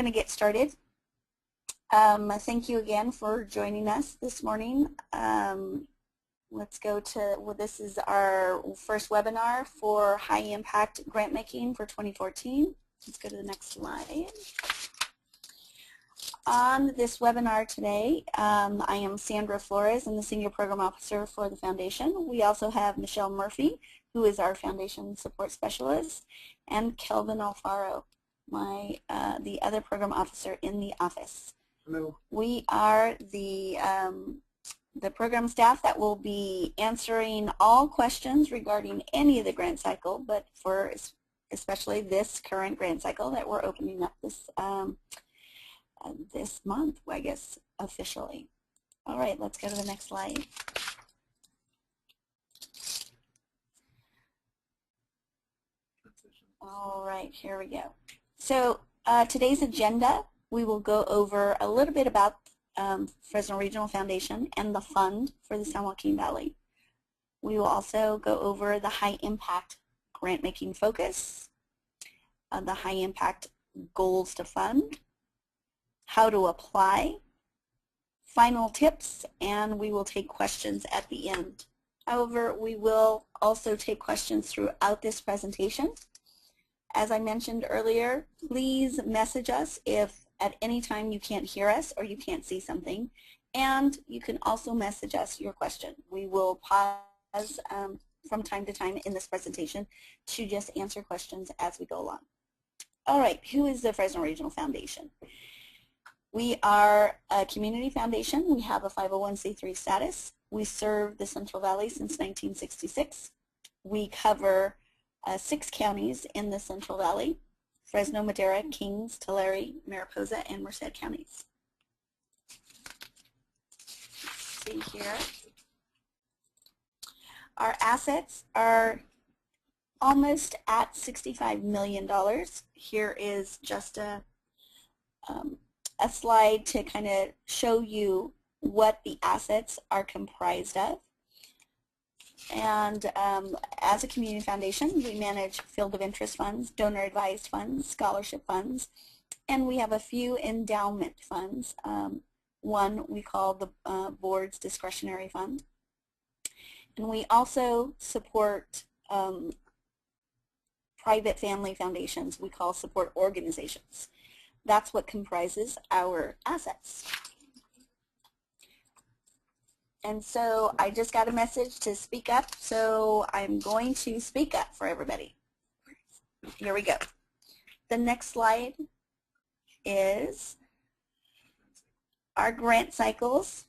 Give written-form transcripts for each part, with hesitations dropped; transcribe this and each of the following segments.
going to get started. Thank you again for joining us this morning. Let's go to, well, this is our first webinar for high impact grant making for 2014. Let's go to the next slide. On this webinar today, I am Sandra Flores. I'm the Senior Program Officer for the Foundation. We also have Michelle Murphy, who is our Foundation Support Specialist, and Kelvin Alfaro, the other Program Officer in the office. Hello. We are the program staff that will be answering all questions regarding any of the grant cycle, but for especially this current grant cycle that we're opening up this month, I guess, officially. All right, let's go to the next slide. All right, here we go. So today's agenda, we will go over a little bit about Fresno Regional Foundation and the fund for the San Joaquin Valley. We will also go over the high impact grant making focus, the high impact goals to fund, how to apply, final tips, and we will take questions at the end. However, we will also take questions throughout this presentation. As I mentioned earlier, please message us if at any time you can't hear us or you can't see something, and you can also message us your question. We will pause from time to time in this presentation to just answer questions as we go along. All right, who is the Fresno Regional Foundation? We are a community foundation. We have a 501c3 status. We serve the Central Valley since 1966. We cover 6 counties in the Central Valley: Fresno, Madera, Kings, Tulare, Mariposa, and Merced counties. Let's see here. Our assets are almost at $65 million. Here is just a slide to kind of show you what the assets are comprised of. And as a community foundation, we manage field of interest funds, donor advised funds, scholarship funds, and we have a few endowment funds. One we call the board's discretionary fund. And we also support private family foundations we call support organizations. That's what comprises our assets. And so I just got a message to speak up, so I'm going to speak up for everybody. Here we go. The next slide is our grant cycles.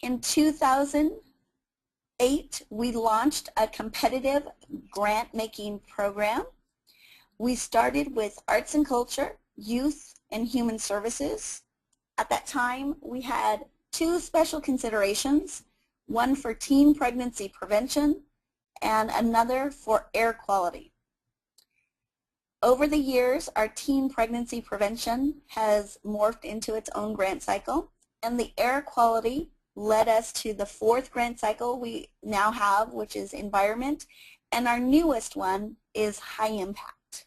In 2008, we launched a competitive grant-making program. We started with arts and culture, youth, and human services. At that time, we had 2 special considerations, one for teen pregnancy prevention and another for air quality. Over the years, our teen pregnancy prevention has morphed into its own grant cycle, and the air quality led us to the 4th grant cycle we now have, which is environment, and our newest one is high impact.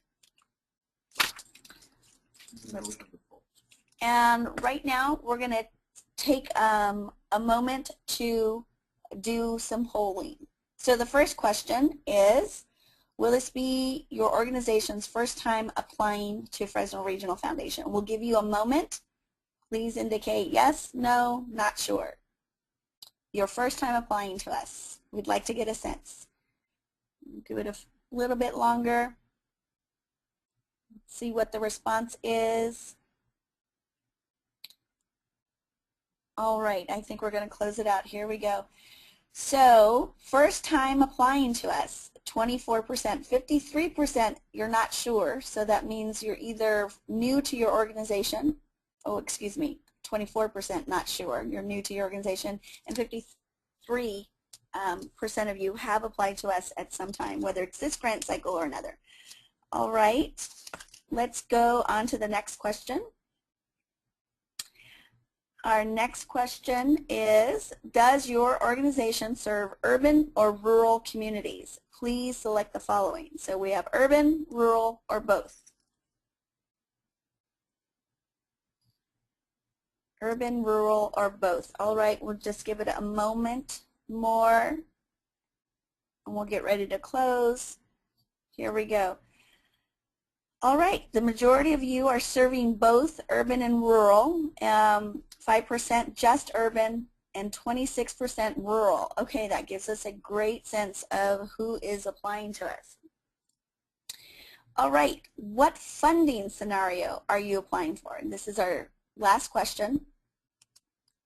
And right now, we're going to take a moment to do some polling. So the first question is, will this be your organization's first time applying to Fresno Regional Foundation? We'll give you a moment. Please indicate yes, no, not sure. Your first time applying to us. We'd like to get a sense. Give it a little bit longer. See what the response is. All right, I think we're going to close it out. Here we go. So, first time applying to us, 24%. 53% you're not sure, so that means you're either new to your organization, 24% not sure, you're new to your organization, and 53% of you have applied to us at some time, whether it's this grant cycle or another. All right, let's go on to the next question. Our next question is, does your organization serve urban or rural communities? Please select the following. So we have urban, rural, or both. Urban, rural, or both. All right, we'll just give it a moment more, and we'll get ready to close. Here we go. All right, the majority of you are serving both urban and rural, 5% just urban, and 26% rural. Okay, that gives us a great sense of who is applying to us. All right, what funding scenario are you applying for? And this is our last question.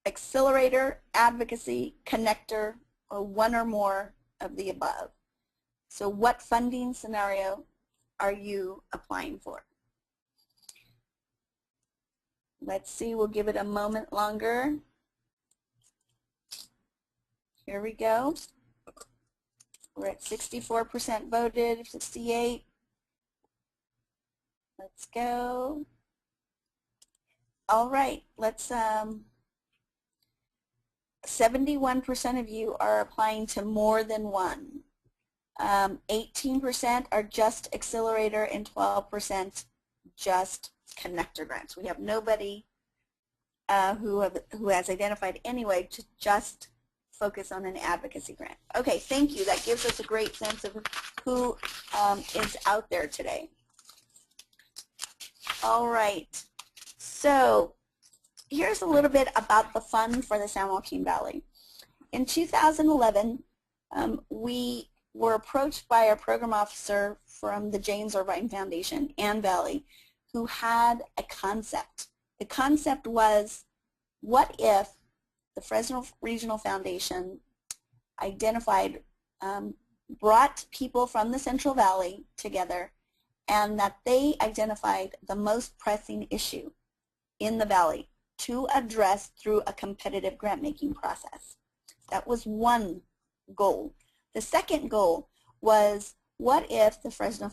Accelerator, advocacy, connector, or one or more of the above. So what funding scenario are you applying for? Let's see, we'll give it a moment longer. Here we go. We're at 64% voted, 68. Let's go. All right, let's 71% of you are applying to more than one. 18% are just Accelerator and 12% just connector grants. We have nobody who has identified anyway to just focus on an advocacy grant. Okay, thank you. That gives us a great sense of who is out there today. All right, so here's a little bit about the fund for the San Joaquin Valley. In 2011, we were approached by a program officer from the James Irvine Foundation, Ann Valley, who had a concept. The concept was, what if the Fresno Regional Foundation identified, brought people from the Central Valley together, and that they identified the most pressing issue in the Valley to address through a competitive grant-making process. That was one goal. The second goal was, what if the Fresno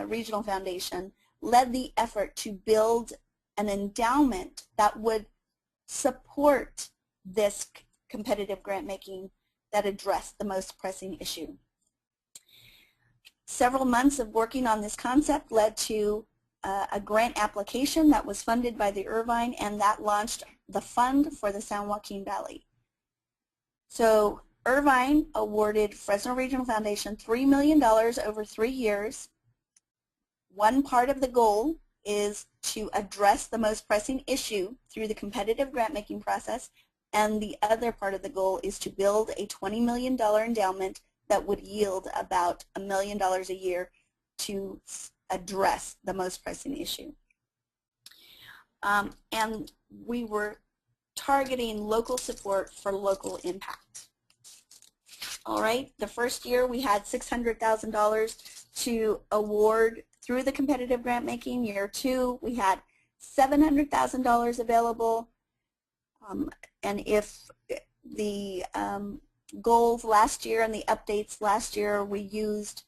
Regional Foundation led the effort to build an endowment that would support this competitive grant-making that addressed the most pressing issue. Several months of working on this concept led to a grant application that was funded by the Irvine, and that launched the fund for the San Joaquin Valley. So Irvine awarded Fresno Regional Foundation $3 million over 3 years. One part of the goal is to address the most pressing issue through the competitive grant-making process, and the other part of the goal is to build a $20 million endowment that would yield about $1 million a year to address the most pressing issue. And we were targeting local support for local impact. All right, the first year we had $600,000 to award through the competitive grant making. Year 2 we had $700,000 available, and if the goals last year and the updates last year, we used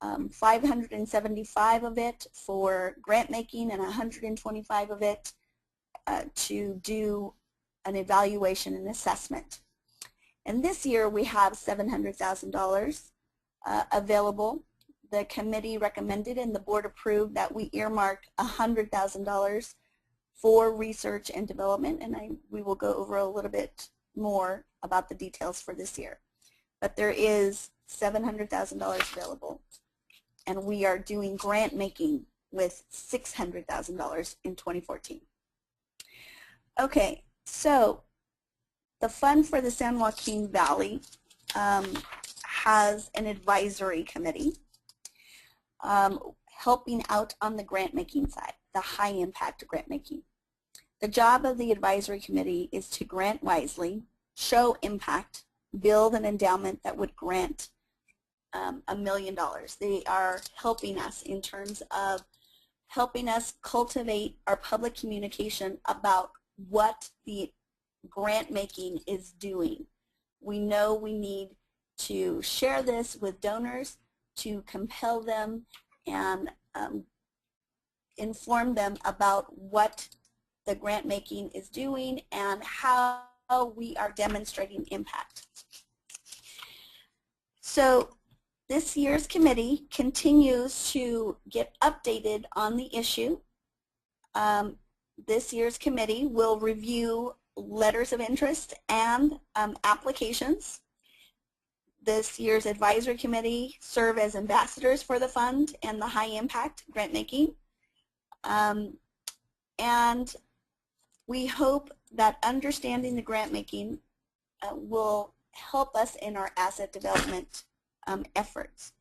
575 of it for grant making and 125 of it to do an evaluation and assessment. And this year we have $700,000 available. The committee recommended and the board approved that we earmark $100,000 for research and development, and we will go over a little bit more about the details for this year. But there is $700,000 available, and we are doing grant making with $600,000 in 2014. Okay, so the fund for the San Joaquin Valley has an advisory committee helping out on the grant making side, the high impact grant making. The job of the advisory committee is to grant wisely, show impact, build an endowment that would grant $1 million. They are helping us in terms of helping us cultivate our public communication about what the grant making is doing. We know we need to share this with donors to compel them and inform them about what the grant making is doing and how we are demonstrating impact. So this year's committee continues to get updated on the issue. This year's committee will review letters of interest and applications. This year's advisory committee serve as ambassadors for the fund and the high impact grant making. And we hope that understanding the grant making will help us in our asset development efforts.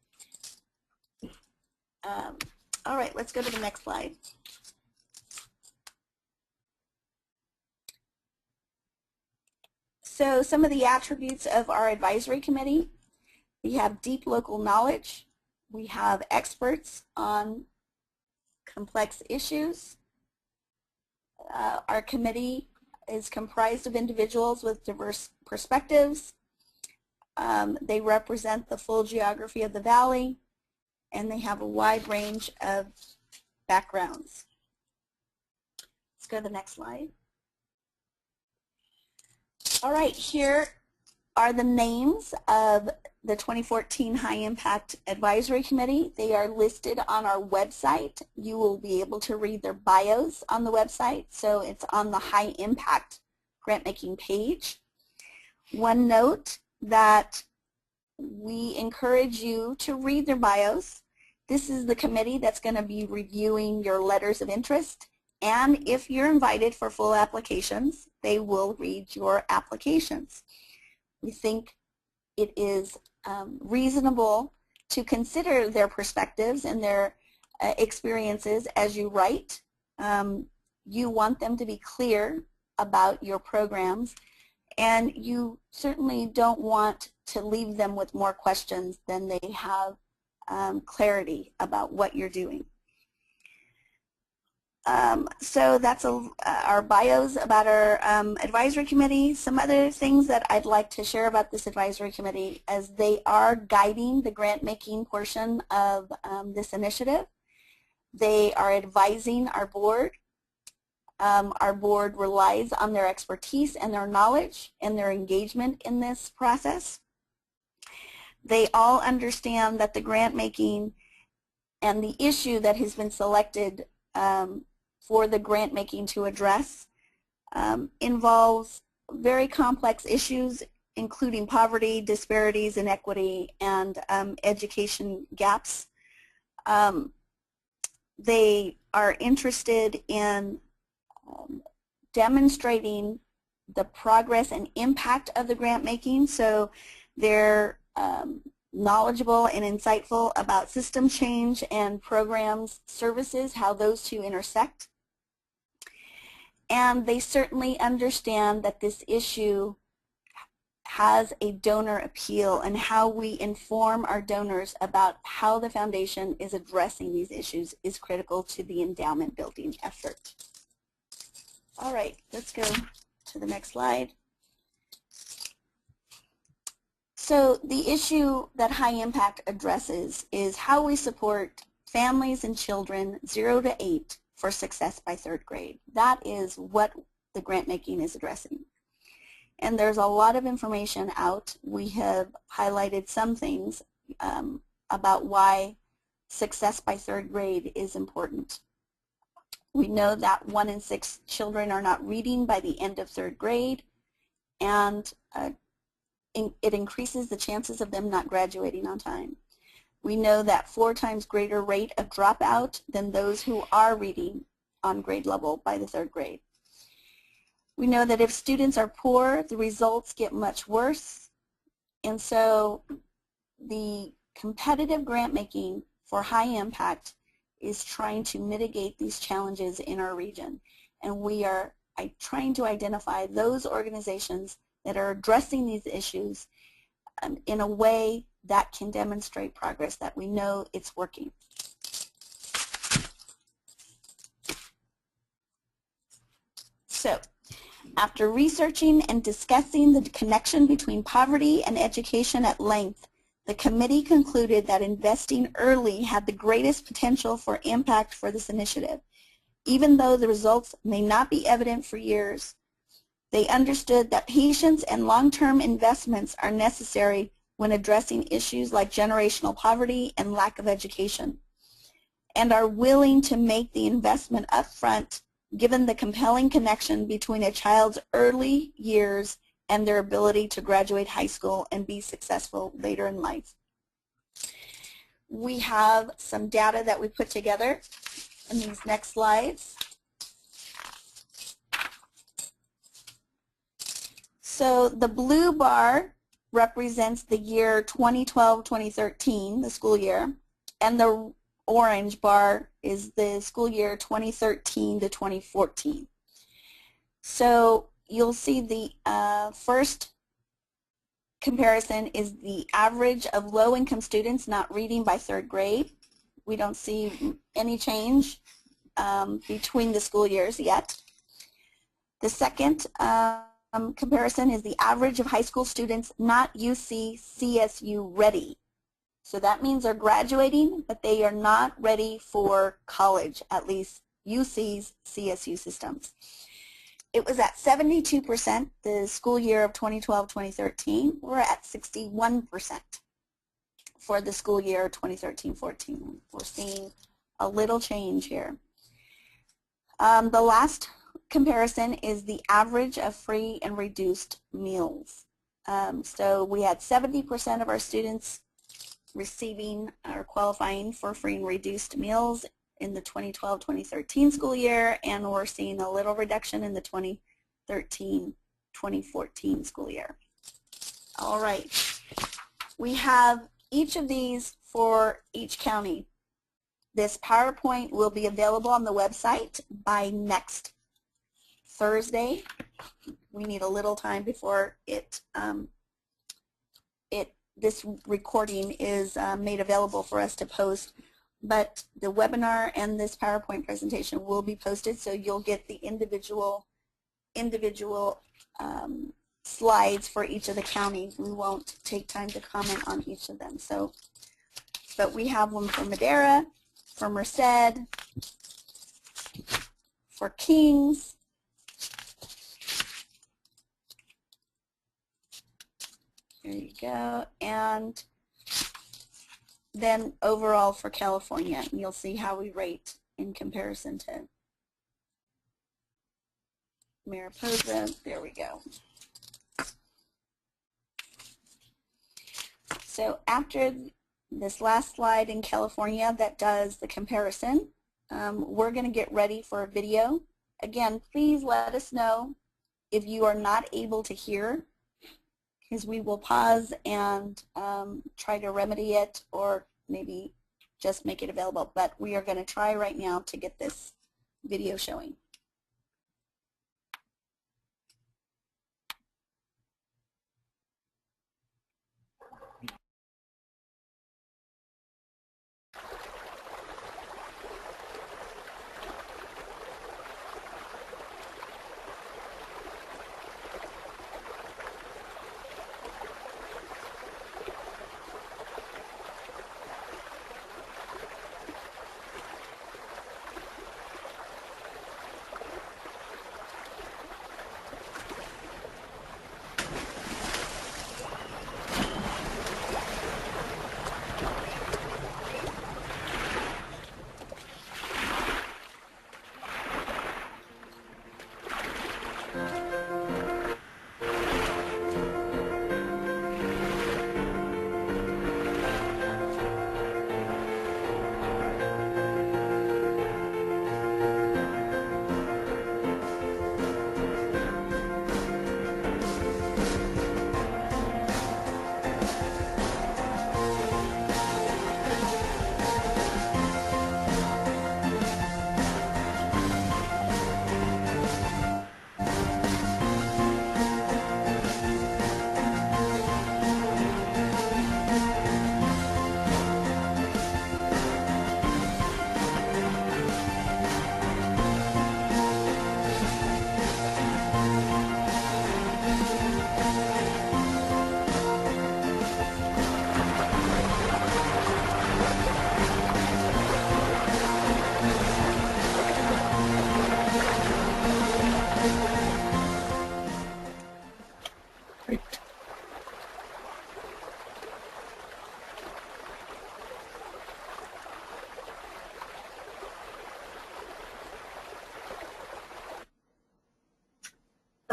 All right, let's go to the next slide. So some of the attributes of our advisory committee: we have deep local knowledge, we have experts on complex issues. Our committee is comprised of individuals with diverse perspectives. They represent the full geography of the valley, and they have a wide range of backgrounds. Let's go to the next slide. All right, here are the names of the 2014 High Impact Advisory Committee. They are listed on our website. You will be able to read their bios on the website, so it's on the High Impact grant making page. One note that we encourage you to read their bios. This is the committee that's going to be reviewing your letters of interest, and if you're invited for full applications, they will read your applications. We think it is reasonable to consider their perspectives and their experiences as you write. You want them to be clear about your programs, and you certainly don't want to leave them with more questions than they have clarity about what you're doing. So that's our bios about our advisory committee. Some other things that I'd like to share about this advisory committee as they are guiding the grant making portion of this initiative. They are advising our board. Our board relies on their expertise and their knowledge and their engagement in this process. They all understand that the grant making and the issue that has been selected for the grant making to address involves very complex issues, including poverty, disparities, inequity, and education gaps. They are interested in demonstrating the progress and impact of the grant making, so they're knowledgeable and insightful about system change and programs, services, how those two intersect. And they certainly understand that this issue has a donor appeal, and how we inform our donors about how the foundation is addressing these issues is critical to the endowment building effort. All right, let's go to the next slide. So the issue that High Impact addresses is how we support families and children 0 to 8 for success by 3rd grade. That is what the grant making is addressing. And there's a lot of information out. We have highlighted some things about why success by 3rd grade is important. We know that 1 in 6 children are not reading by the end of 3rd grade, and it increases the chances of them not graduating on time. We know that 4 times greater rate of dropout than those who are reading on grade level by the 3rd grade. We know that if students are poor, the results get much worse, and so the competitive grant making for High Impact is trying to mitigate these challenges in our region, and we are trying to identify those organizations that are addressing these issues in a way that can demonstrate progress, that we know it's working. So, after researching and discussing the connection between poverty and education at length, the committee concluded that investing early had the greatest potential for impact for this initiative. Even though the results may not be evident for years, they understood that patience and long-term investments are necessary when addressing issues like generational poverty and lack of education, and are willing to make the investment up front given the compelling connection between a child's early years and their ability to graduate high school and be successful later in life. We have some data that we put together in these next slides. So the blue bar represents the year 2012-2013, the school year, and the orange bar is the school year 2013 to 2014. So you'll see the first comparison is the average of low-income students not reading by third grade. We don't see any change between the school years yet. The second comparison is the average of high school students not UC CSU ready. So that means they're graduating, but they are not ready for college, at least UC's CSU systems. It was at 72% the school year of 2012-2013. We're at 61% for the school year 2013-14. We're seeing a little change here. The last comparison is the average of free and reduced meals. So we had 70% of our students receiving or qualifying for free and reduced meals in the 2012-2013 school year, and we're seeing a little reduction in the 2013-2014 school year. All right. We have each of these for each county. This PowerPoint will be available on the website by next Thursday. We need a little time before this recording is made available for us to post, but the webinar and this PowerPoint presentation will be posted, so you'll get the individual slides for each of the counties. We won't take time to comment on each of them. So, but we have one for Madera, for Merced, for Kings, there you go, and then overall for California, and you'll see how we rate in comparison to Mariposa. There we go. So after this last slide in California that does the comparison, we're going to get ready for a video. Again, please let us know if you are not able to hear, because we will pause and try to remedy it or maybe just make it available. But we are going to try right now to get this video showing.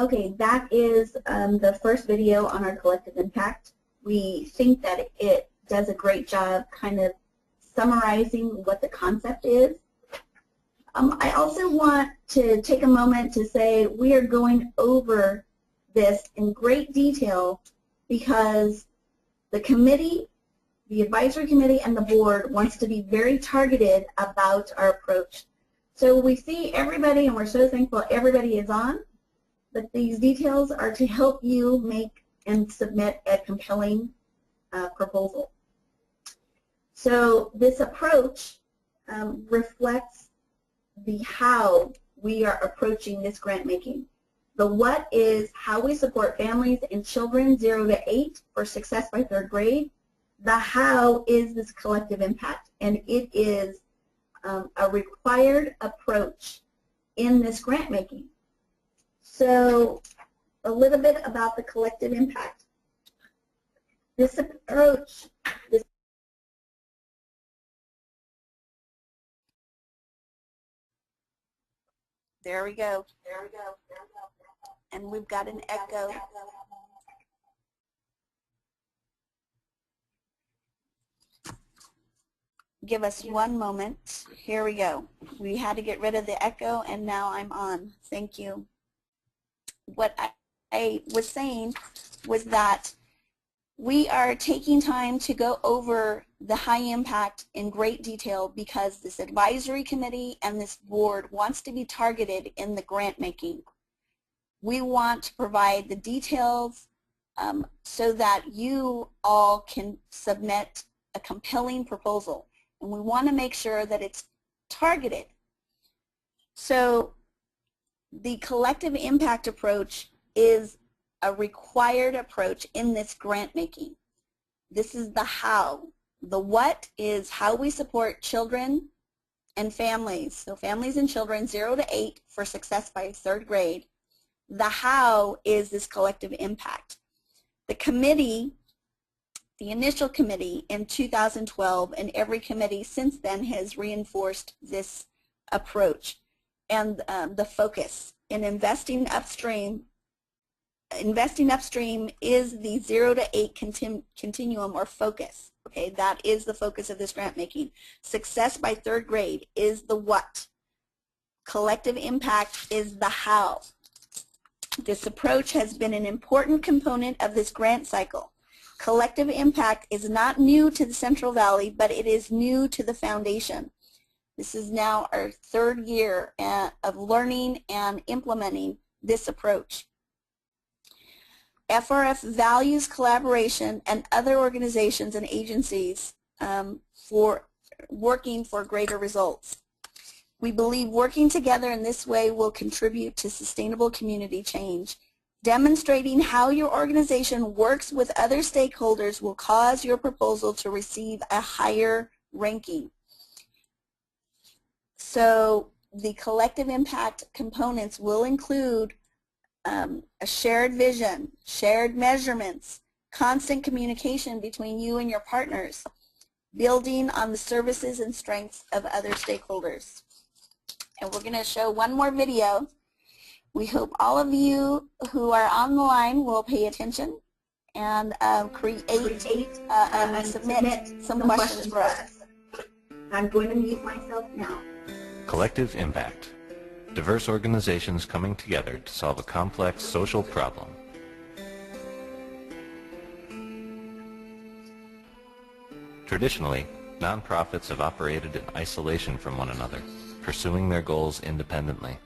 Okay, that is the first video on our collective impact. We think that it does a great job kind of summarizing what the concept is. I also want to take a moment to say we are going over this in great detail because the committee, the advisory committee, and the board wants to be very targeted about our approach. So we see everybody, and we're so thankful everybody is on, but these details are to help you make and submit a compelling proposal. So this approach reflects the how we are approaching this grant making. The what is how we support families and children 0 to 8 for success by 3rd grade. The how is this collective impact, and it is a required approach in this grant making. So a little bit about the collective impact. This approach, there we go. And we've got an echo. Give us one moment. Here we go. We had to get rid of the echo, and now I'm on. Thank you. What I was saying was that we are taking time to go over the high impact in great detail because this advisory committee and this board wants to be targeted in the grant making. We want to provide the details so that you all can submit a compelling proposal. And we want to make sure that it's targeted. So the collective impact approach is a required approach in this grant making. This is the how. The what is how we support children and families. So families and children 0 to 8 for success by 3rd grade. The how is this collective impact. The committee, the initial committee in 2012, and every committee since then has reinforced this approach and the focus in investing upstream. Investing upstream is the 0 to 8 continuum or focus. Okay, that is the focus of this grant making. Success by 3rd grade is the what. Collective impact is the how. This approach has been an important component of this grant cycle. Collective impact is not new to the Central Valley, but it is new to the foundation. This is now our 3rd year of learning and implementing this approach. FRF values collaboration and other organizations and agencies for working for greater results. We believe working together in this way will contribute to sustainable community change. Demonstrating how your organization works with other stakeholders will cause your proposal to receive a higher ranking. So the collective impact components will include a shared vision, shared measurements, constant communication between you and your partners, building on the services and strengths of other stakeholders. And we're going to show one more video. We hope all of you who are on the line will pay attention and create and submit some questions for us. I'm going to mute myself now. Collective impact. Diverse organizations coming together to solve a complex social problem. Traditionally, nonprofits have operated in isolation from one another, pursuing their goals independently.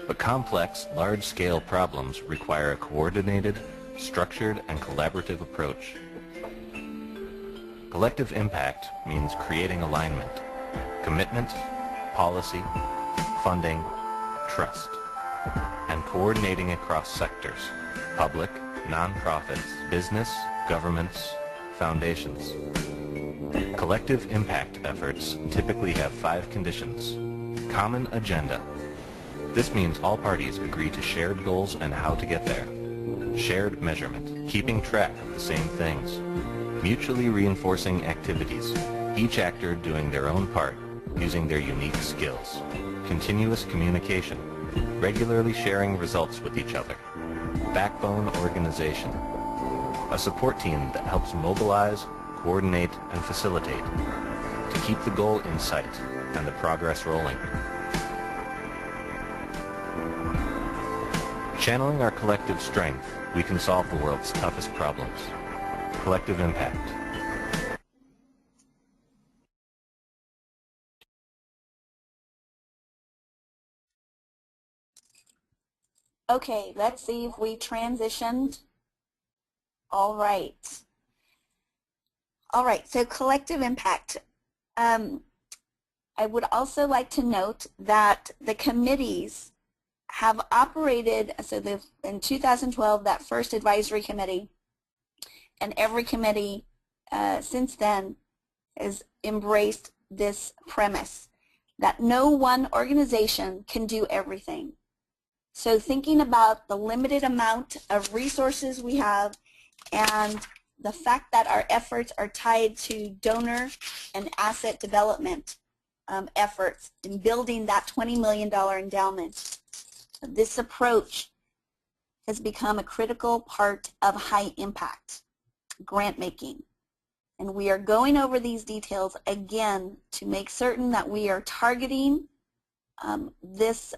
But complex, large-scale problems require a coordinated, structured, and collaborative approach. Collective impact means creating alignment, commitment, policy, funding, trust, and coordinating across sectors: public, nonprofits, business, governments, foundations. Collective impact efforts typically have 5 conditions. Common agenda. This means all parties agree to shared goals and how to get there. Shared measurement, keeping track of the same things. Mutually reinforcing activities, each actor doing their own part, using their unique skills. Continuous communication, regularly sharing results with each other. Backbone organization, a support team that helps mobilize, coordinate, and facilitate to keep the goal in sight and the progress rolling. Channeling our collective strength, we can solve the world's toughest problems. Collective impact. Okay, let's see if we transitioned. All right. All right, so collective impact. I would also like to note that the committees have operated, so in 2012, that first advisory committee, and every committee since then has embraced this premise that no one organization can do everything. So thinking about the limited amount of resources we have and the fact that our efforts are tied to donor and asset development efforts in building that $20 million endowment, this approach has become a critical part of high impact grant making. And we are going over these details again to make certain that we are targeting this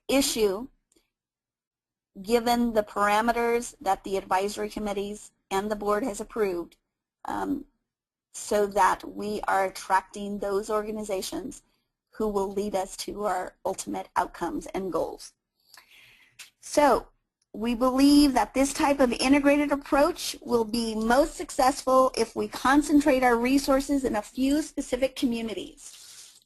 issue given the parameters that the advisory committees and the board has approved, so that we are attracting those organizations who will lead us to our ultimate outcomes and goals. So we believe that this type of integrated approach will be most successful if we concentrate our resources in a few specific communities.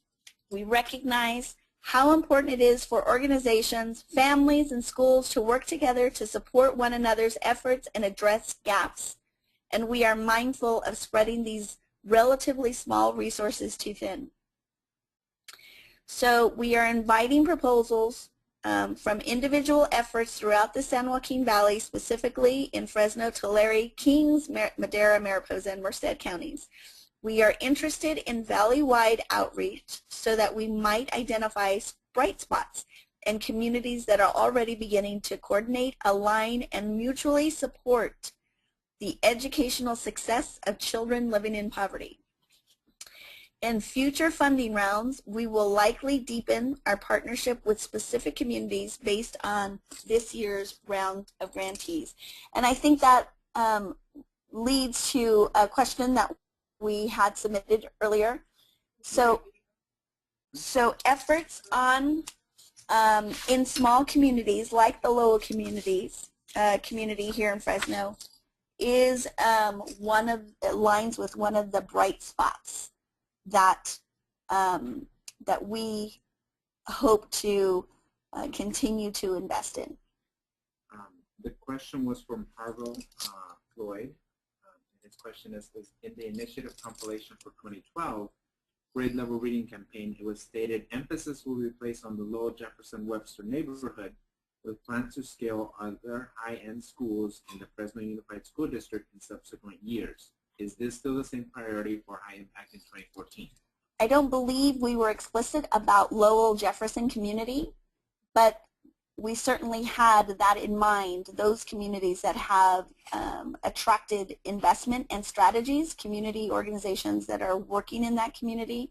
We recognize how important it is for organizations, families, and schools to work together to support one another's efforts and address gaps. And we are mindful of spreading these relatively small resources too thin. So we are inviting proposals from individual efforts throughout the San Joaquin Valley, specifically in Fresno, Tulare, Kings, Madera, Mariposa, and Merced counties. We are interested in valley-wide outreach so that we might identify bright spots and communities that are already beginning to coordinate, align, and mutually support the educational success of children living in poverty. In future funding rounds, we will likely deepen our partnership with specific communities based on this year's round of grantees. And I think that leads to a question that we had submitted earlier. So efforts on in small communities like the Lowell community here in Fresno is aligns with one of the bright spots that that we hope to continue to invest in. The question was from Harville Floyd. His question is in the initiative compilation for 2012 grade level reading campaign, it was stated emphasis will be placed on the Lowell Jefferson Webster neighborhood with plans to scale other high-end schools in the Fresno Unified School District in subsequent years. Is this still the same priority for high impact in 2014? I don't believe we were explicit about Lowell Jefferson community, but we certainly had that in mind, those communities that have attracted investment and strategies, community organizations that are working in that community.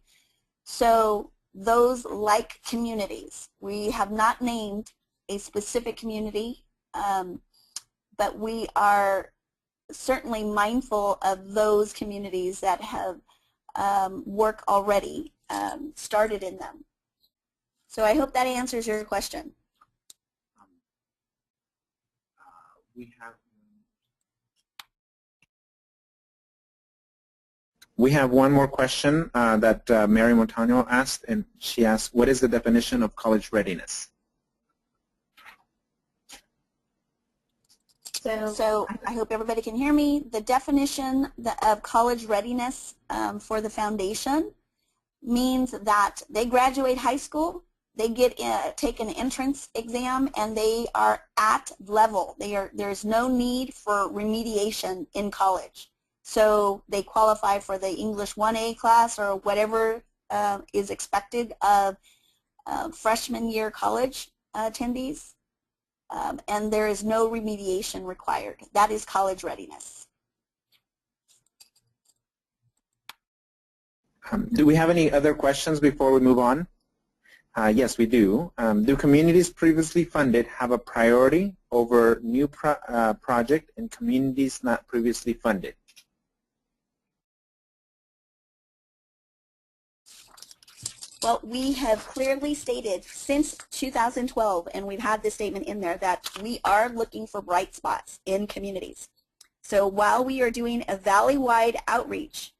So those like communities, we have not named a specific community, but we are certainly mindful of those communities that have work already started in them. So I hope that answers your question. We have one more question that Mary Montano asked, and she asked, what is the definition of college readiness? So I hope everybody can hear me. The definition of college readiness for the foundation means that they graduate high school, they take an entrance exam, and they are at level. There's no need for remediation in college. So they qualify for the English 1A class or whatever is expected of freshman year college attendees, and there is no remediation required. That is college readiness. Do we have any other questions before we move on? Yes, we do. Do communities previously funded have a priority over new project and communities not previously funded? Well, we have clearly stated since 2012, and we've had this statement in there, that we are looking for bright spots in communities. So while we are doing a valley-wide outreach,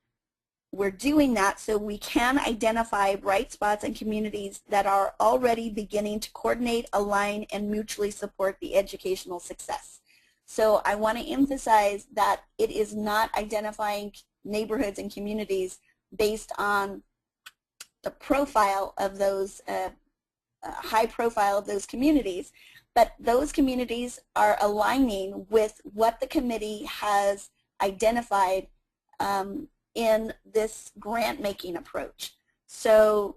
we're doing that so we can identify bright spots in communities that are already beginning to coordinate, align, and mutually support the educational success. So I want to emphasize that it is not identifying neighborhoods and communities based on the profile of those, high profile of those communities, but those communities are aligning with what the committee has identified in this grant-making approach. So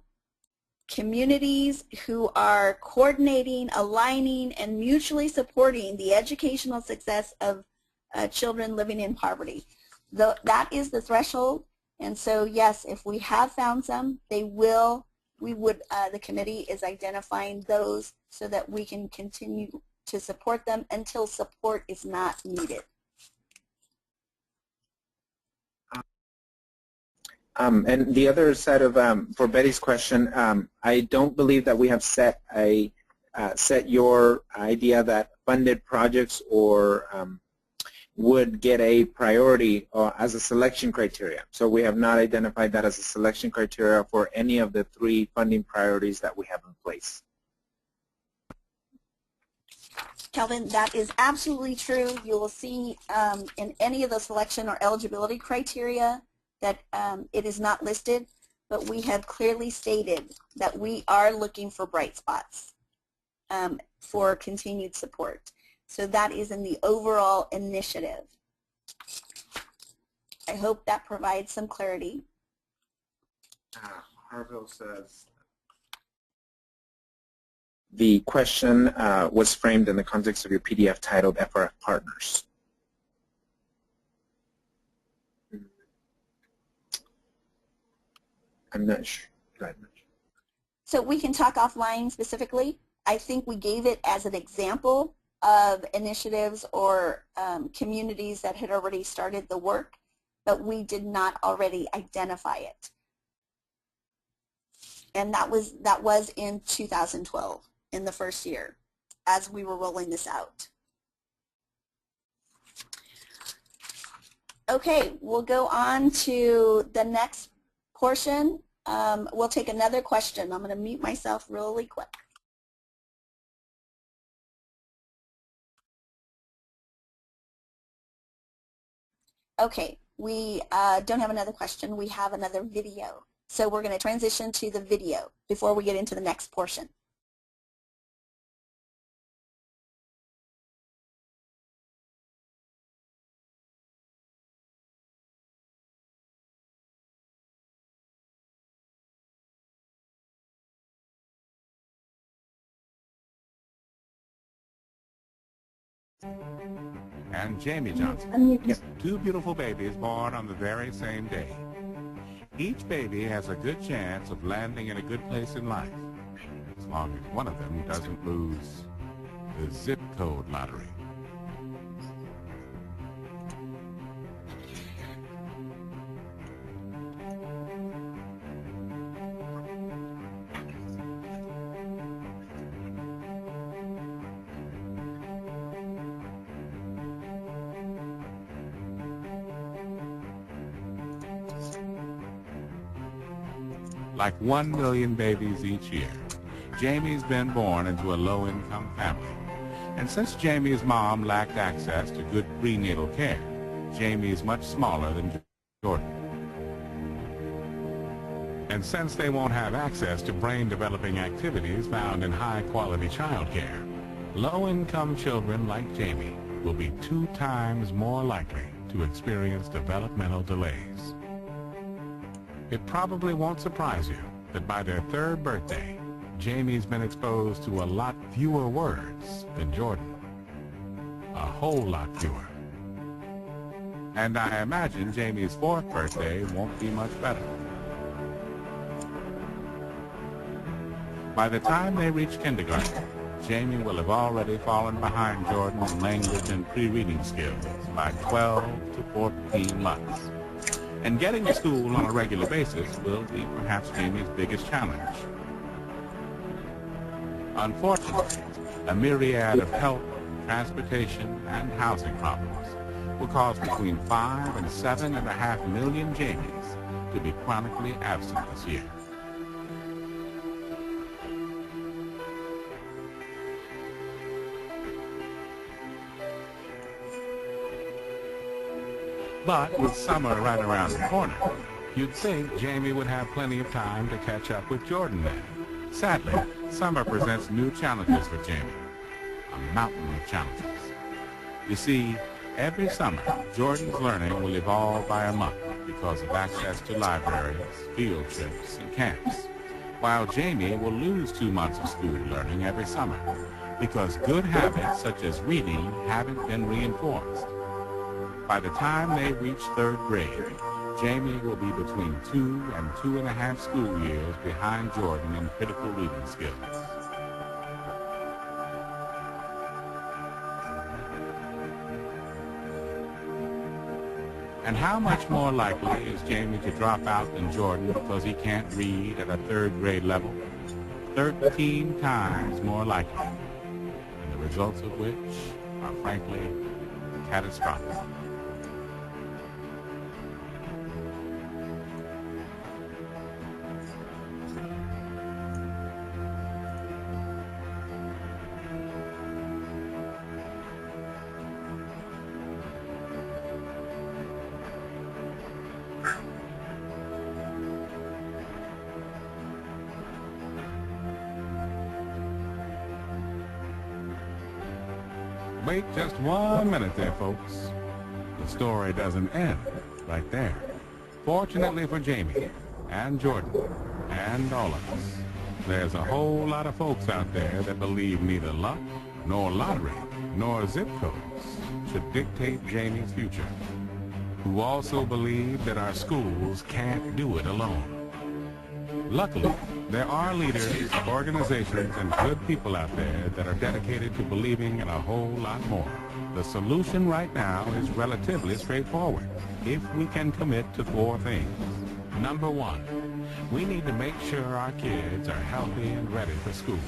communities who are coordinating, aligning, and mutually supporting the educational success of children living in poverty. That is the threshold. And so, yes, if we have found some, the committee is identifying those so that we can continue to support them until support is not needed. And the other side of, for Betty's question, I don't believe that we have set your idea that funded projects or would get a priority as a selection criteria. So we have not identified that as a selection criteria for any of the 3 funding priorities that we have in place. Kelvin, that is absolutely true. You will see in any of the selection or eligibility criteria that it is not listed, but we have clearly stated that we are looking for bright spots for continued support. So that is in the overall initiative. I hope that provides some clarity. Harville says, the question was framed in the context of your PDF titled FRF Partners. I'm not sure. Go ahead. So we can talk offline specifically. I think we gave it as an example of initiatives or communities that had already started the work, but we did not already identify it. And that was in 2012, in the first year, as we were rolling this out. Okay, we'll go on to the next portion. We'll take another question. I'm going to mute myself really quick. Okay, we don't have another question. We have another video. So we're going to transition to the video before we get into the next portion. And Jamie Johnson. Yep. 2 beautiful babies born on the very same day. Each baby has a good chance of landing in a good place in life, as long as one of them doesn't lose the zip code lottery. Like 1 million babies each year, Jamie's been born into a low-income family. And since Jamie's mom lacked access to good prenatal care, Jamie's much smaller than Jordan. And since they won't have access to brain-developing activities found in high-quality childcare, low-income children like Jamie will be 2 times more likely to experience developmental delays. It probably won't surprise you that by their third birthday, Jamie's been exposed to a lot fewer words than Jordan. A whole lot fewer. And I imagine Jamie's fourth birthday won't be much better. By the time they reach kindergarten, Jamie will have already fallen behind Jordan in language and pre-reading skills by 12 to 14 months. And getting to school on a regular basis will be perhaps Jamie's biggest challenge. Unfortunately, a myriad of health, transportation, and housing problems will cause between 5 and 7.5 million Jamies to be chronically absent this year. But with summer right around the corner, you'd think Jamie would have plenty of time to catch up with Jordan then. Sadly, summer presents new challenges for Jamie. A mountain of challenges. You see, every summer, Jordan's learning will evolve by a month because of access to libraries, field trips, and camps, while Jamie will lose 2 months of school learning every summer because good habits such as reading haven't been reinforced. By the time they reach third grade, Jamie will be between 2 and 2.5 school years behind Jordan in critical reading skills. And how much more likely is Jamie to drop out than Jordan because he can't read at a third grade level? 13 times more likely, and the results of which are frankly catastrophic. Wait just 1 minute there, folks. The story doesn't end right there. Fortunately for Jamie and Jordan and all of us, there's a whole lot of folks out there that believe neither luck, nor lottery, nor zip codes should dictate Jamie's future, who also believe that our schools can't do it alone. Luckily, there are leaders, organizations, and good people out there that are dedicated to believing in a whole lot more. The solution right now is relatively straightforward, if we can commit to 4 things. Number 1, we need to make sure our kids are healthy and ready for school.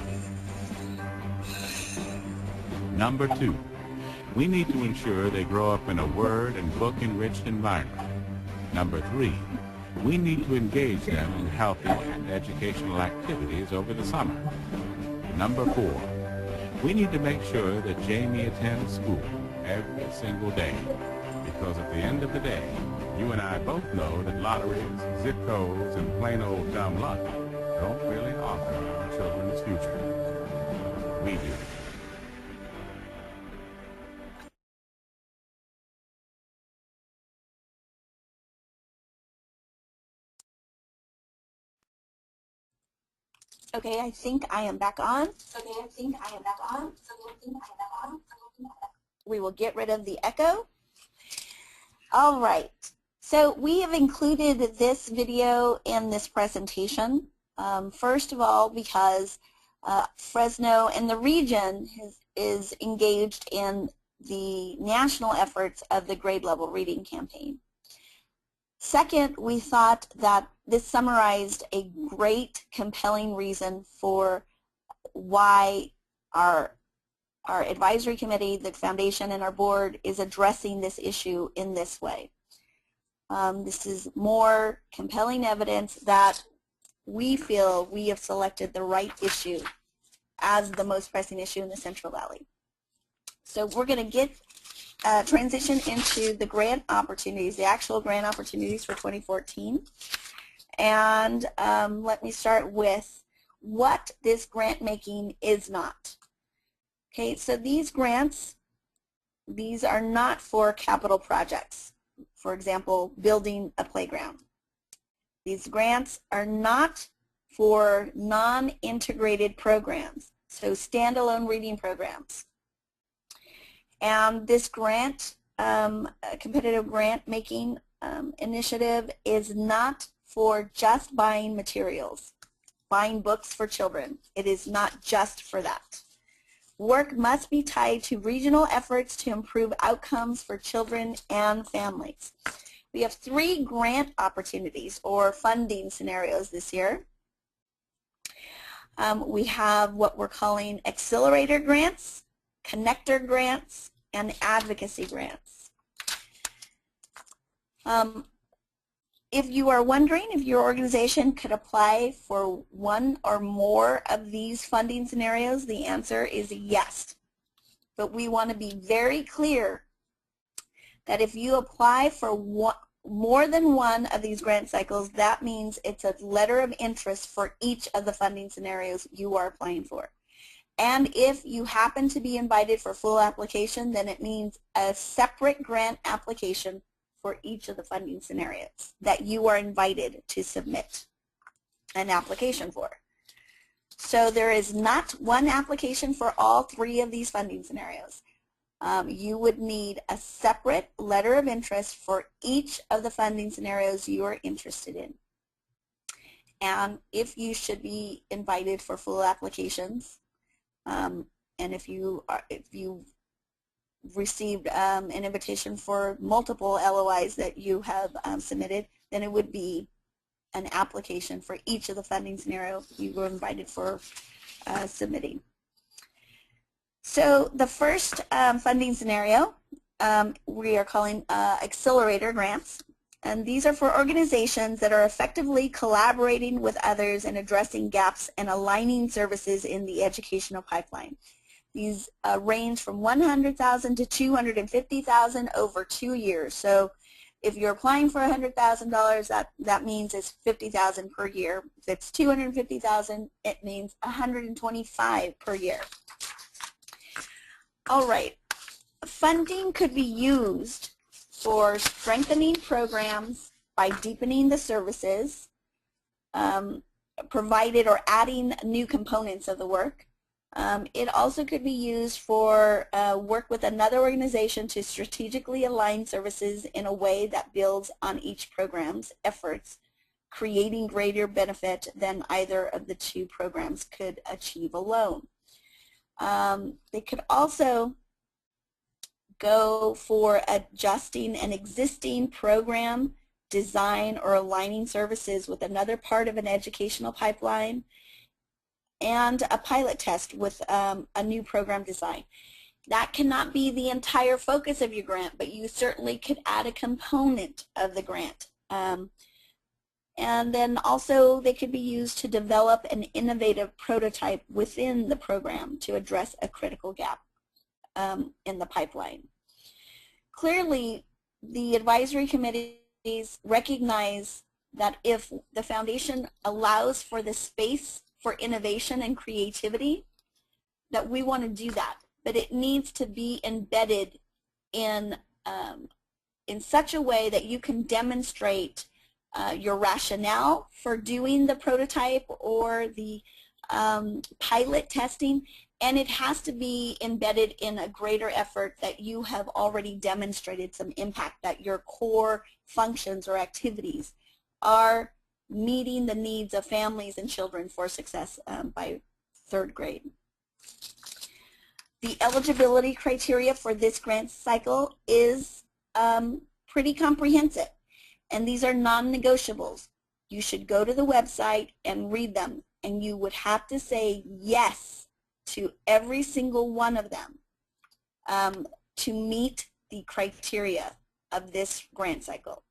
Number 2, we need to ensure they grow up in a word and book-enriched environment. Number 3, we need to engage them in healthy and educational activities over the summer. Number 4, we need to make sure that Jamie attends school every single day, because at the end of the day, you and I both know that lotteries, zip codes, and plain old dumb luck don't really offer our children's future. We do. Okay, I think I am back on. We will get rid of the echo. All right. So we have included this video in this presentation. First of all, because Fresno and the region is engaged in the national efforts of the grade level reading campaign. Second, we thought that this summarized a great, compelling reason for why our advisory committee, the foundation, and our board is addressing this issue in this way. This is more compelling evidence that we feel we have selected the right issue as the most pressing issue in the Central Valley. So we're going to get transition into the grant opportunities, the actual grant opportunities for 2014. And let me start with what this grant making is not. Okay, so these grants, these are not for capital projects. For example, building a playground. These grants are not for non-integrated programs, so standalone reading programs. And this grant, competitive grant making initiative is not for just buying materials, buying books for children. It is not just for that. Work must be tied to regional efforts to improve outcomes for children and families. We have 3 grant opportunities or funding scenarios this year. We have what we're calling Accelerator grants, Connector grants, and Advocacy grants. If you are wondering if your organization could apply for one or more of these funding scenarios, the answer is yes. But we want to be very clear that if you apply for more than one of these grant cycles, that means it's a letter of interest for each of the funding scenarios you are applying for. And if you happen to be invited for full application, then it means a separate grant application for each of the funding scenarios that you are invited to submit an application for. So there is not one application for all 3 of these funding scenarios. You would need a separate letter of interest for each of the funding scenarios you are interested in. And if you should be invited for full applications, and if you received an invitation for multiple LOIs that you have submitted, then it would be an application for each of the funding scenarios you were invited for submitting. So the first funding scenario we are calling Accelerator grants, and these are for organizations that are effectively collaborating with others and addressing gaps and aligning services in the educational pipeline. These range from $100,000 to $250,000 over 2 years. So if you're applying for $100,000, that means it's $50,000 per year. If it's $250,000, it means $125,000 per year. All right, funding could be used for strengthening programs by deepening the services provided or adding new components of the work. It also could be used for work with another organization to strategically align services in a way that builds on each program's efforts, creating greater benefit than either of the 2 programs could achieve alone. They could also go for adjusting an existing program design or aligning services with another part of an educational pipeline, and a pilot test with a new program design. That cannot be the entire focus of your grant, but you certainly could add a component of the grant. And then also they could be used to develop an innovative prototype within the program to address a critical gap in the pipeline. Clearly, the advisory committees recognize that if the foundation allows for the space for innovation and creativity, that we want to do that, but it needs to be embedded in such a way that you can demonstrate your rationale for doing the prototype or the pilot testing, and it has to be embedded in a greater effort that you have already demonstrated some impact, that your core functions or activities are meeting the needs of families and children for success by 3rd grade. The eligibility criteria for this grant cycle is pretty comprehensive, and these are non-negotiables. You should go to the website and read them, and you would have to say yes to every single one of them to meet the criteria of this grant cycle.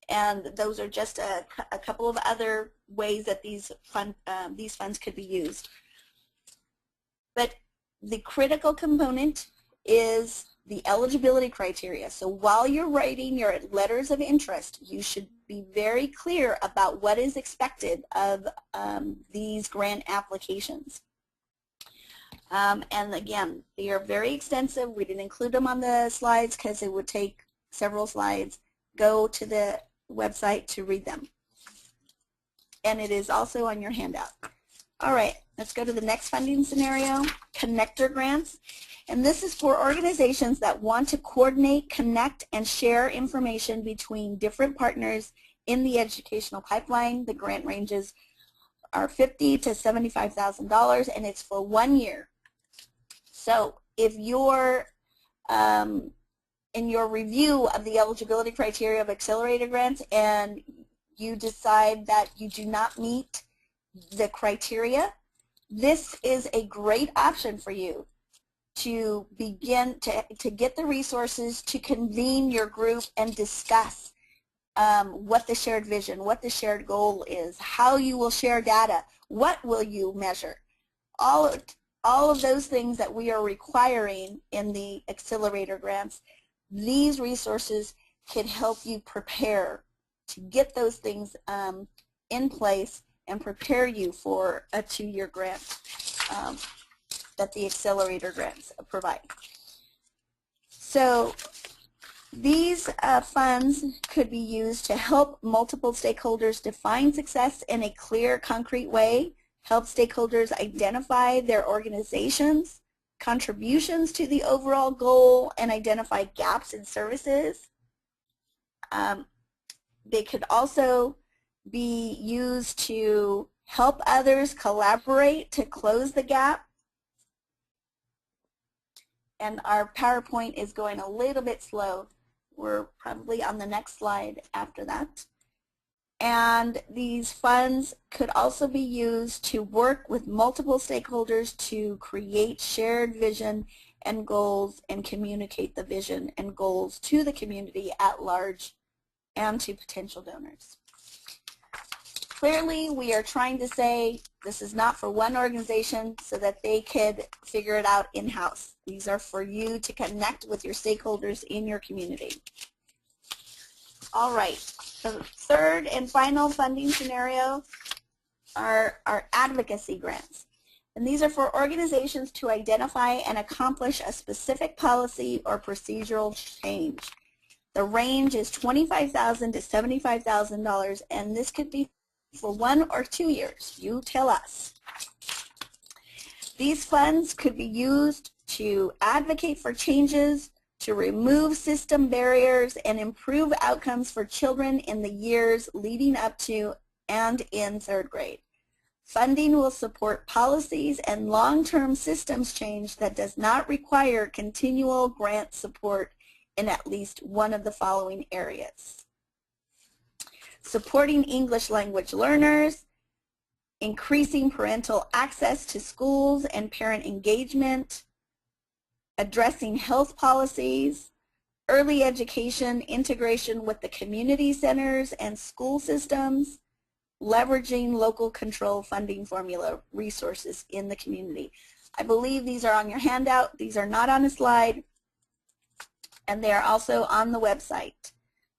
And those are just a couple of other ways that these funds could be used. But the critical component is the eligibility criteria. So while you're writing your letters of interest, you should be very clear about what is expected of these grant applications. And again, they are very extensive. We didn't include them on the slides because it would take several slides. Go to the website to read them. and it is also on your handout. All right, let's go to the next funding scenario, connector grants. And this is for organizations that want to coordinate, connect, and share information between different partners in the educational pipeline. The grant ranges are $50,000 to $75,000, and it's for 1 year. So if you're in your review of the eligibility criteria of Accelerator grants and you decide that you do not meet the criteria, this is a great option for you to begin to get the resources to convene your group and discuss what the shared vision, what the shared goal is, how you will share data, what will you measure. All of those things that we are requiring in the Accelerator grants, these resources can help you prepare to get those things in place and prepare you for a 2-year grant that the Accelerator grants provide. So these funds could be used to help multiple stakeholders define success in a clear, concrete way, help stakeholders identify their organization's contributions to the overall goal and identify gaps in services. They could also be used to help others collaborate to close the gap. And our PowerPoint is going a little bit slow. We're probably on the next slide after that. And these funds could also be used to work with multiple stakeholders to create shared vision and goals and communicate the vision and goals to the community at large and to potential donors. Clearly, we are trying to say this is not for one organization so that they could figure it out in-house. These are for you to connect with your stakeholders in your community. All right, the third and final funding scenario are our advocacy grants. And these are for organizations to identify and accomplish a specific policy or procedural change. The range is $25,000 to $75,000, and this could be for 1 or 2 years. You tell us. These funds could be used to advocate for changes, to remove system barriers, and improve outcomes for children in the years leading up to and in 3rd grade. Funding will support policies and long-term systems change that does not require continual grant support in at least one of the following areas. Supporting English language learners, increasing parental access to schools and parent engagement, addressing health policies, early education integration with the community centers and school systems, leveraging local control funding formula resources in the community. I believe these are on your handout. These are not on a slide, and they are also on the website.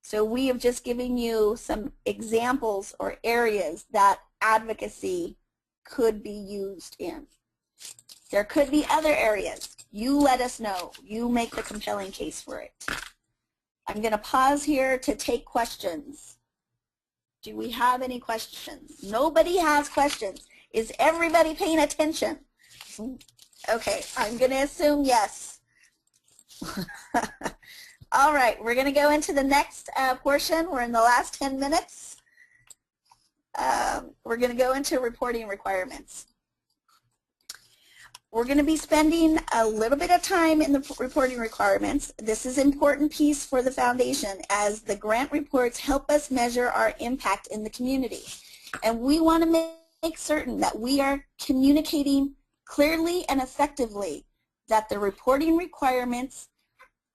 So we have just given you some examples or areas that advocacy could be used in. There could be other areas. You let us know. You make the compelling case for it. I'm going to pause here to take questions. Do we have any questions? Nobody has questions. Is everybody paying attention? Okay, I'm going to assume yes. All right, we're going to go into the next portion. We're in the last 10 minutes. We're going to go into reporting requirements. We're going to be spending a little bit of time in the reporting requirements. This is an important piece for the foundation as the grant reports help us measure our impact in the community. And we want to make certain that we are communicating clearly and effectively that the reporting requirements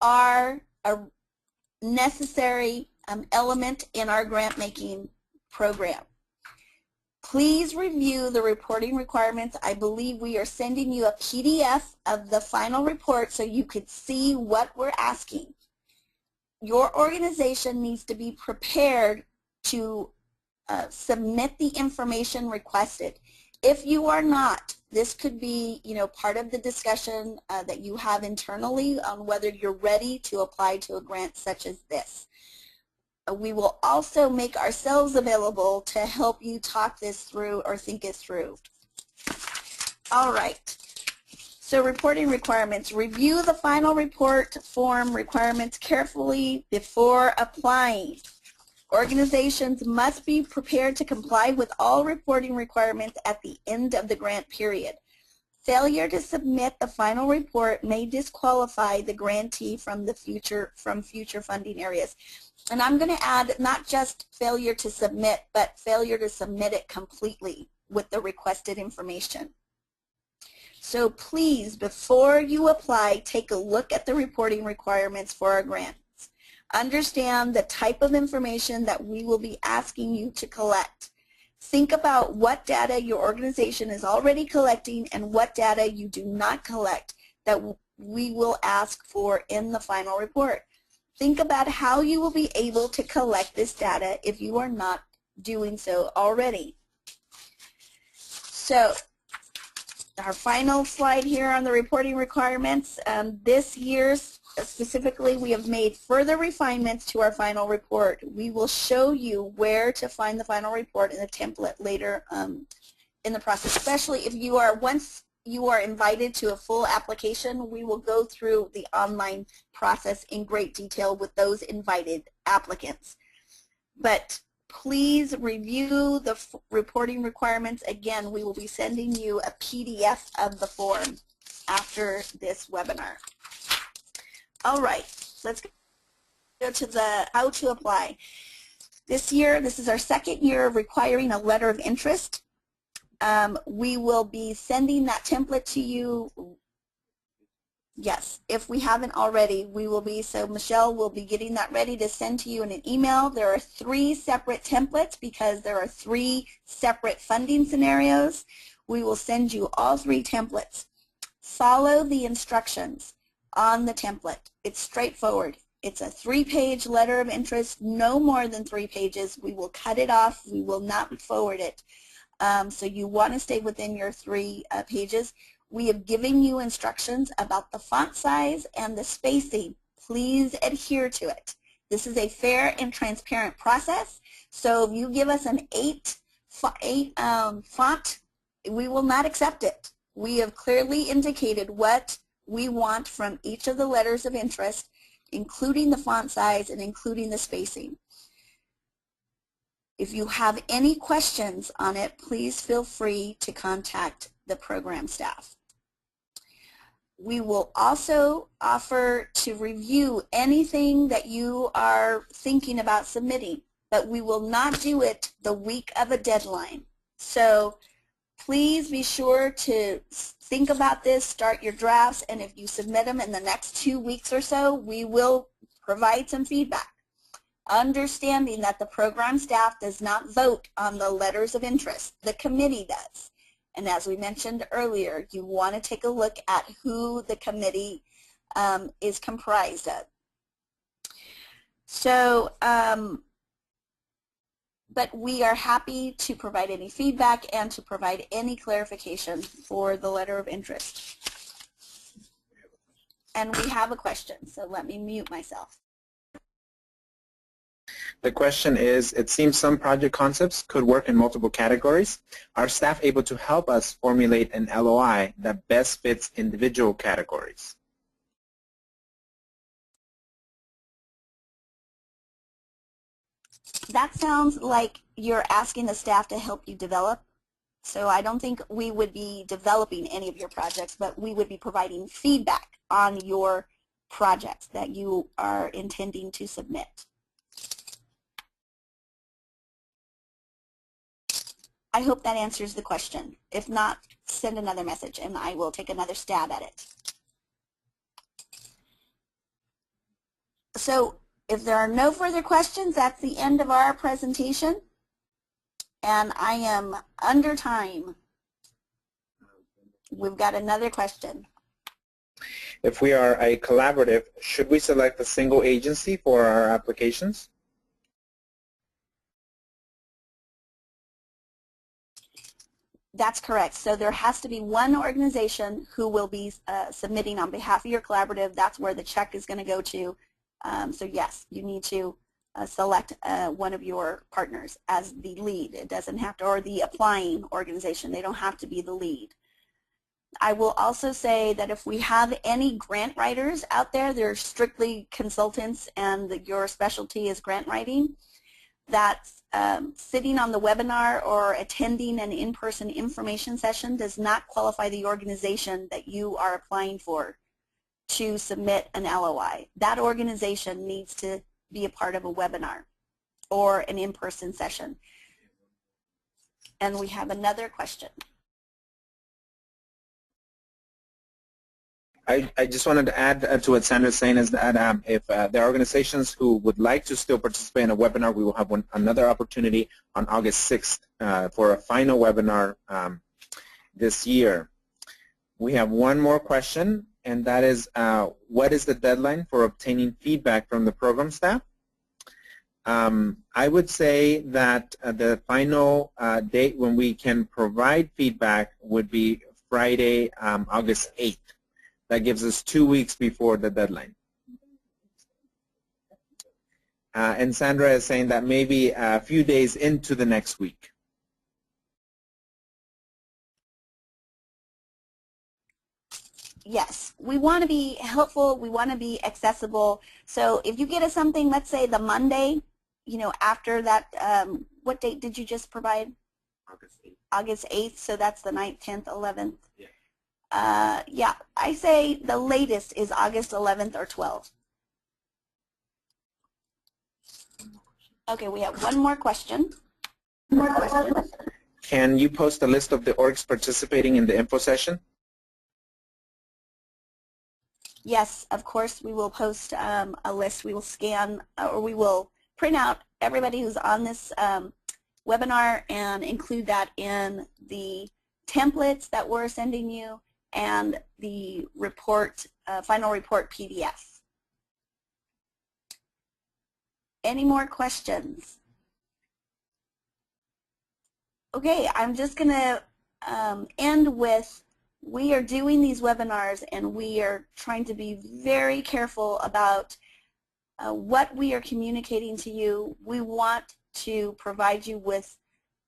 are a necessary element in our grant-making program. Please review the reporting requirements. I believe we are sending you a PDF of the final report so you could see what we're asking. Your organization needs to be prepared to submit the information requested. If you are not, this could be, part of the discussion that you have internally on whether you're ready to apply to a grant such as this. we will also make ourselves available to help you talk this through or think it through. All right. So reporting requirements. Review the final report form requirements carefully before applying. Organizations must be prepared to comply with all reporting requirements at the end of the grant period. Failure to submit the final report may disqualify the grantee from future funding areas. And I'm going to add not just failure to submit, but failure to submit it completely with the requested information. So please, before you apply, take a look at the reporting requirements for our grants. Understand the type of information that we will be asking you to collect. Think about what data your organization is already collecting and what data you do not collect that we will ask for in the final report. Think about how you will be able to collect this data if you are not doing so already. So, our final slide here on the reporting requirements. This year specifically, we have made further refinements to our final report. We will show you where to find the final report in the template later in the process, especially if you are, once you are invited to a full application, we will go through the online process in great detail with those invited applicants. But please review the reporting requirements. Again, we will be sending you a PDF of the form after this webinar. All right, so let's go to the how to apply. This year, this is our second year of requiring a letter of interest. We will be sending that template to you. Yes, if we haven't already, we will be. So Michelle will be getting that ready to send to you in an email. There are 3 separate templates because there are 3 separate funding scenarios. We will send you all 3 templates. Follow the instructions on the template. It's straightforward. It's a 3-page letter of interest, no more than 3 pages. We will cut it off. We will not forward it. So you want to stay within your 3 pages. We have given you instructions about the font size and the spacing. Please adhere to it. This is a fair and transparent process. So if you give us an 8 font, we will not accept it. We have clearly indicated what we want from each of the letters of interest, including the font size and including the spacing. If you have any questions on it, please feel free to contact the program staff. We will also offer to review anything that you are thinking about submitting, but we will not do it the week of a deadline. So please be sure to think about this, start your drafts, and if you submit them in the next 2 weeks or so, we will provide some feedback. Understanding that the program staff does not vote on the letters of interest, the committee does. And as we mentioned earlier, you want to take a look at who the committee is comprised of. So, but we are happy to provide any feedback and to provide any clarification for the letter of interest. And we have a question, so let me mute myself. The question is, it seems some project concepts could work in multiple categories. Are staff able to help us formulate an LOI that best fits individual categories? That sounds like you're asking the staff to help you develop. So I don't think we would be developing any of your projects, but we would be providing feedback on your projects that you are intending to submit. I hope that answers the question. If not, send another message and I will take another stab at it. So if there are no further questions, that's the end of our presentation. And I am under time. We've got another question. If we are a collaborative, should we select a single agency for our applications? That's correct. So there has to be one organization who will be submitting on behalf of your collaborative. That's where the check is going to go to. So yes, you need to select one of your partners as the lead. It doesn't have to, or the applying organization. They don't have to be the lead. I will also say that if we have any grant writers out there, they're strictly consultants and your specialty is grant writing, that sitting on the webinar or attending an in-person information session does not qualify the organization that you are applying for to submit an LOI. That organization needs to be a part of a webinar or an in-person session. And we have another question. I just wanted to add to what Sandra's saying is that if there are organizations who would like to still participate in a webinar, we will have another opportunity on August 6th for a final webinar this year. We have one more question, and that is, what is the deadline for obtaining feedback from the program staff? I would say that the final date when we can provide feedback would be Friday, August 8th. That gives us 2 weeks before the deadline. And Sandra is saying that maybe a few days into the next week. Yes, we want to be helpful. We want to be accessible. So if you get us something, let's say the Monday, you know, after that, what date did you just provide? August 8th. August 8th, so that's the 9th, 10th, 11th. Yeah. Yeah, I say the latest is August 11th or 12th. Okay, we have one more question. Can you post a list of the orgs participating in the info session? Yes, of course, we will post a list. We will scan, or we will print out everybody who's on this webinar and include that in the templates that we're sending you and the report, final report PDF. Any more questions? Okay, I'm just going to end with, we are doing these webinars and we are trying to be very careful about what we are communicating to you. We want to provide you with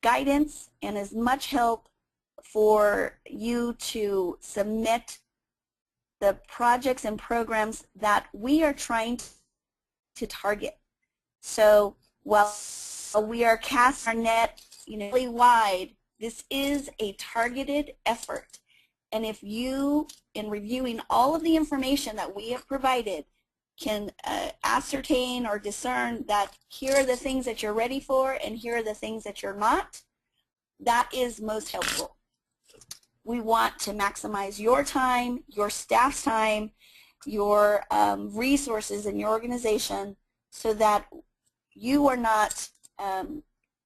guidance and as much help for you to submit the projects and programs that we are trying to target. So while we are casting our net, you know, really wide, this is a targeted effort. And if you, in reviewing all of the information that we have provided, can ascertain or discern that here are the things that you're ready for and here are the things that you're not, that is most helpful. We want to maximize your time, your staff's time, your resources in your organization so that you are not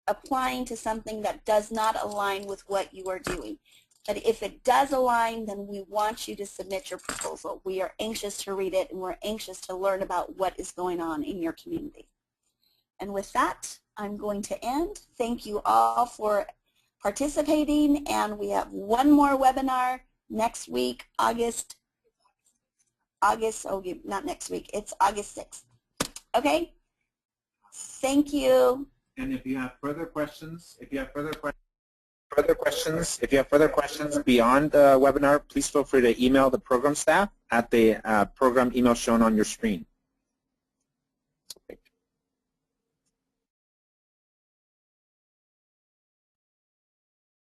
applying to something that does not align with what you are doing. But if it does align, then we want you to submit your proposal. We are anxious to read it and we're anxious to learn about what is going on in your community. And with that, I'm going to end. Thank you all for participating, and we have one more webinar next week, not next week, it's August 6th. Okay? Thank you. And if you have further questions, beyond the webinar, please feel free to email the program staff at the program email shown on your screen.